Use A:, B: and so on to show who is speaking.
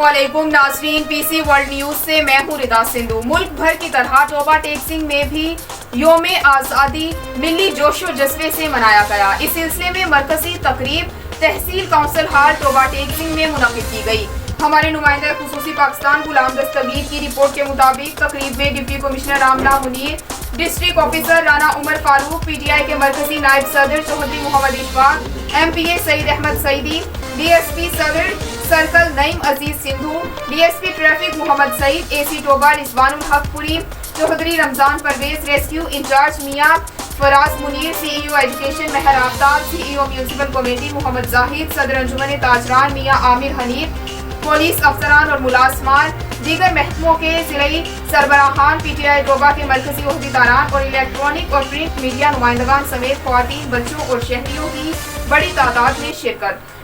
A: अस्सलामुअलैकुम नाज़रीन, PC world news से मैं हूँ रिदा सिंधु। मुल्क भर की तरह टोबा टेक्सिंग में भी योम आज़ादी मिली जोशो जज्बे से मनाया गया। इस सिलसिले में मरकजी तकरीब तहसील काउंसिल हाल टोबा टेक्सिंग में मुनक़िद की गई। हमारे नुमाइंदा खुसूसी पाकिस्तान गुलाम दस्तगीर की रिपोर्ट के मुताबिक तकरीब में deputy commissioner Amna Munir, district officer Rana Umar Farooq, PTI के मरकजी नायब सदर चौधरी मोहम्मद इशफाक, एमपीए सईद अहमद सईदी, डीएसपी सदर circle Naeem Aziz Sindhu, DSP traffic Muhammad Saeed, AC Toba Rizwanul Haq Puri, Chaudhry Ramzan Parvez, rescue in charge Mian Faraz Munir, CEO education Mehar Aftab, CEO municipal committee Muhammad Zahid, सदर अंजुमन ताजरान मियां आमिर हनीफ, पुलिस अफसरान और मुलाजमान, दीगर महकमों के जिले सरबराहान, पीटीआई टोबा के मरकजी ओहदेदारान और इलेक्ट्रॉनिक और प्रिंट मीडिया नुमाइंदगान समेत ख्वातीन, बच्चों और शहरियों की बड़ी तादाद में शिरकत।